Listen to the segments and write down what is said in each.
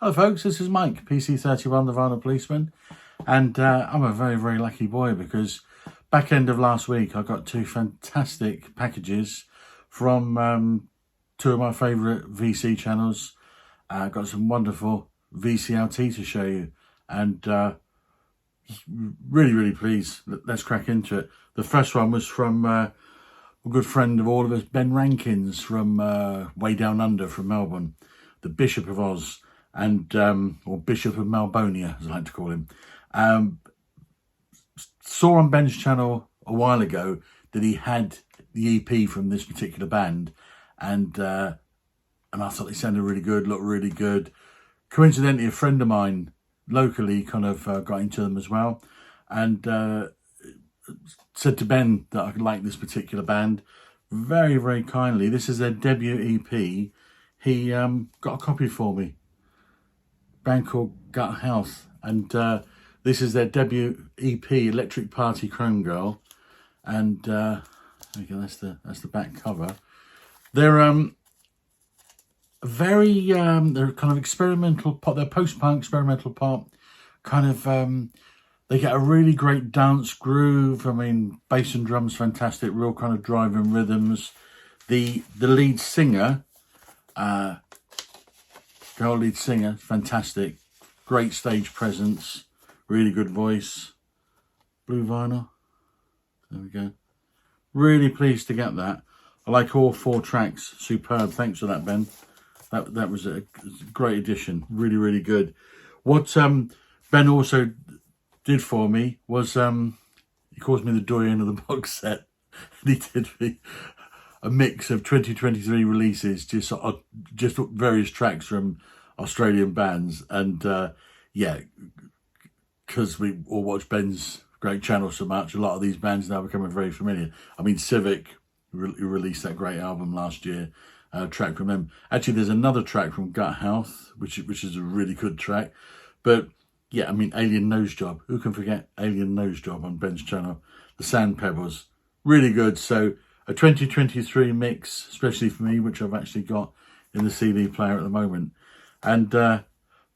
Hello folks, this is Mike, PC31, the Vinyl Policeman, and I'm a very, very lucky boy because back end of last week I got two fantastic packages from two of my favourite VC channels. Got some wonderful VCLT to show you, and really, really pleased. Let's crack into it. The first one was from a good friend of all of us, Ben Rankins from way down under from Melbourne, the Bishop of Oz. And or Bishop of Malbonia, as I like to call him. Saw on Ben's channel a while ago that he had the EP from this particular band, and I thought they sounded really good, looked really good. Coincidentally, a friend of mine locally kind of got into them as well, and said to Ben that I like this particular band very, very kindly. This is their debut EP. He got a copy for me. Band called Gut Health, and this is their debut EP, Electric Party Chrome Girl, and there you go, that's the back cover. They're very they're kind of experimental pop, they're post-punk experimental pop, kind of they get a really great dance groove. I mean, bass and drums fantastic, real kind of driving rhythms. The lead singer, girl lead singer, fantastic, great stage presence, really good voice. Blue vinyl, there we go. Really pleased to get that. I like all four tracks, superb. Thanks for that, Ben. That was a great addition, really, really good. What Ben also did for me was he calls me the doyen of the box set. And he did me a mix of 2023 releases, just various tracks from Australian bands, and yeah, because we all watch Ben's great channel so much, a lot of these bands now becoming very familiar. I mean, Civic released that great album last year, track from them. Actually, there's another track from Gut Health, which is a really good track. But yeah, I mean, Alien Nose Job. Who can forget Alien Nose Job on Ben's channel? The Sand Pebbles, really good. So a 2023 mix, especially for me, which I've actually got in the CD player at the moment. And the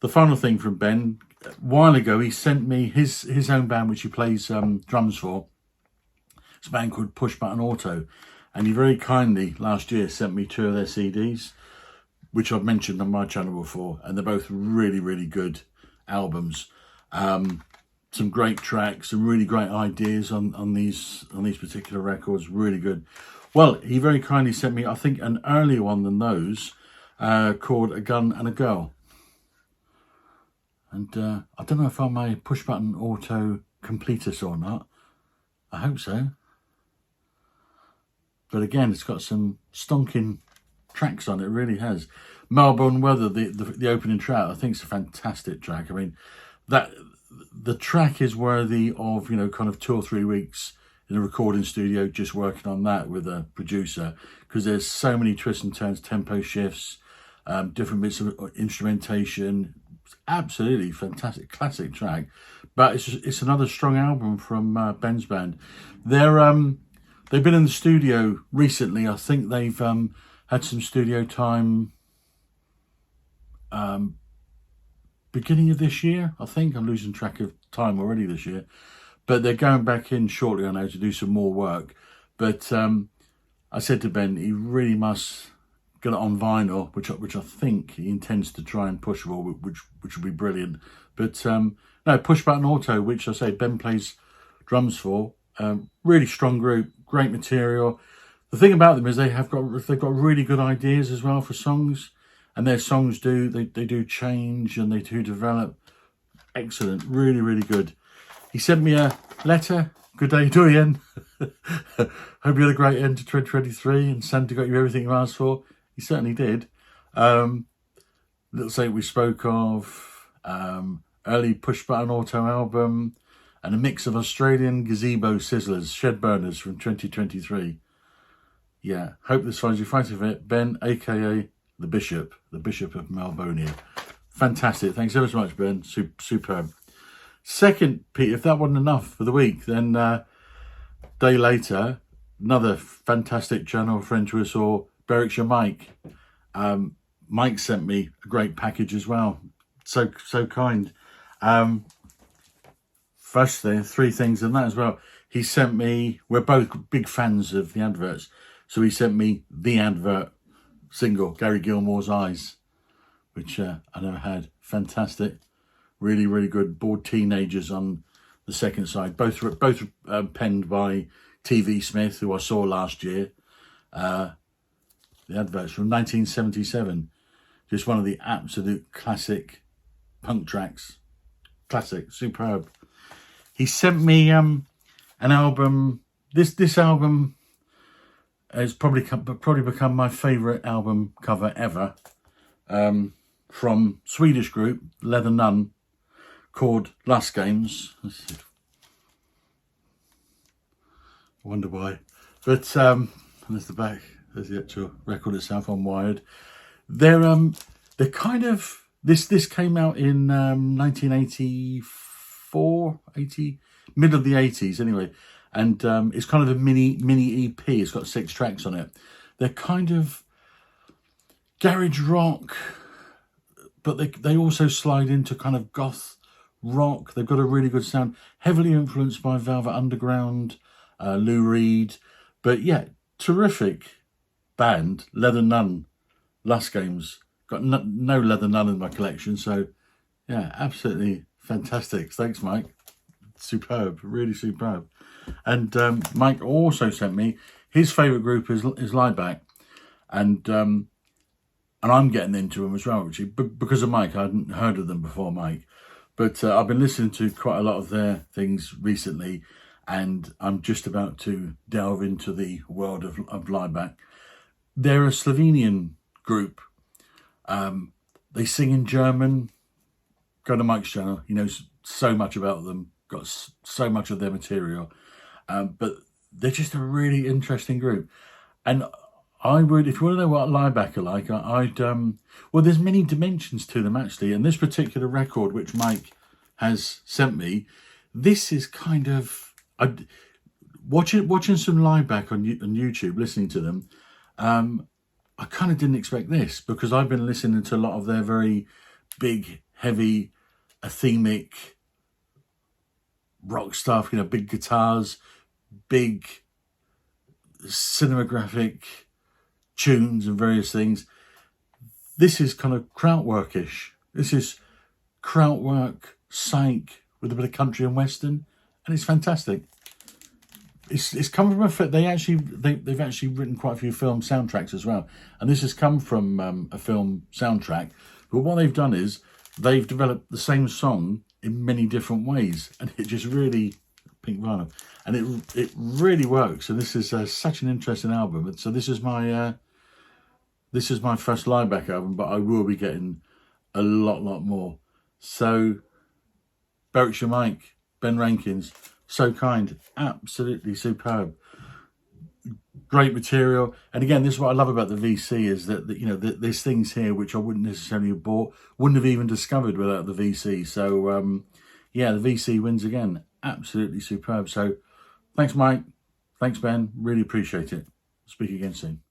final thing from Ben, a while ago, he sent me his own band, which he plays drums for. It's a band called Push Button Auto. And he very kindly, last year, sent me two of their CDs, which I've mentioned on my channel before. And they're both really, really good albums. Some great tracks, some really great ideas on these particular records, really good. Well, he very kindly sent me, I think, an earlier one than those, called A Gun and a Girl. And I don't know if I'm a Push Button Auto completist or not. I hope so. But again, it's got some stonking tracks on it, really has. Melbourne Weather, the opening track, I think it's a fantastic track. I mean, the track is worthy of, you know, kind of 2 or 3 weeks in a recording studio just working on that with a producer, because there's so many twists and turns, tempo shifts, different bits of instrumentation. It's absolutely fantastic, classic track. But it's another strong album from Ben's band. They've been in the studio recently. I think they've had some studio time beginning of this year. I think I'm losing track of time already this year. But they're going back in shortly, I know, to do some more work. But I said to Ben, he really must get it on vinyl, which I think he intends to try and push for, which would be brilliant. But no, Push Button Auto, which I say Ben plays drums for, really strong group, great material. The thing about them is they've got really good ideas as well for songs, and their songs they do change and they do develop. Excellent, really, really good. He sent me a letter. Good day, Doyen. Hope you had a great end to 2023 and Santa got you everything you asked for. He certainly did. Little say we spoke of, early Push Button Auto album, and a mix of Australian gazebo sizzlers, shed burners from 2023. Yeah, hope this finds you fighting for it. Ben, aka the Bishop of Malbonia. Fantastic. Thanks ever so much, Ben. Superb. Second, Pete, if that wasn't enough for the week, then day later, another fantastic channel friend to us all, Berwickshire Mike. Mike sent me a great package as well. so kind. First thing, three things in that as well. He sent me, we're both big fans of the adverts, so he sent me the advert single, Gary Gilmore's Eyes, which I never had. Fantastic. Really, really good. Bored Teenagers on the second side. Both penned by TV Smith, who I saw last year. The adverts from 1977. Just one of the absolute classic punk tracks. Classic, superb. He sent me an album. This album has probably become my favourite album cover ever. From Swedish group Leather Nun, called Last Games. Let's see. I wonder why. But there's the back. There's the actual record itself on Wired. They're kind of this came out in 1984, middle of the 80s anyway, and it's kind of a mini EP. It's got 6 tracks on it. They're kind of garage rock, but they also slide into kind of goth rock. They've got a really good sound, heavily influenced by Velvet Underground, Lou Reed, but yeah, terrific band. Leather Nun, Last Games. Got no Leather Nun in my collection, so yeah, absolutely fantastic. Thanks, Mike. Superb, really superb. And Mike also sent me his favourite group is Lieback, and I'm getting into them as well, actually, because of Mike. I hadn't heard of them before Mike, but I've been listening to quite a lot of their things recently, and I'm just about to delve into the world of Lieback. They're a Slovenian group. They sing in German. Go to Mike's channel. He knows so much about them. Got so much of their material. But they're just a really interesting group. And I would, if you want to know what Lieback are like, well, there's many dimensions to them, actually. And this particular record, which Mike has sent me, this is kind of, watching some Lieback on YouTube, listening to them, I kind of didn't expect this, because I've been listening to a lot of their very big, heavy, athemic rock stuff, you know, big guitars, big cinematographic tunes and various things. This is kind of Kraftwerk-ish. This is Kraftwerk, psych, with a bit of country and western, and it's fantastic. It's come from they've actually written quite a few film soundtracks as well, and this has come from a film soundtrack. But what they've done is they've developed the same song in many different ways, and it just really pink vinyl, and it really works. And this is such an interesting album. And so this is my first Lieback album, but I will be getting a lot more. So Berwickshire Mike, Ben Rankins. So kind, absolutely superb, great material. And again, this is what I love about the VC, is that you know, there's things here which I wouldn't necessarily have bought, wouldn't have even discovered without the VC. So yeah, the VC wins again. Absolutely superb. So thanks, Mike. Thanks, Ben. Really appreciate it. Speak again soon.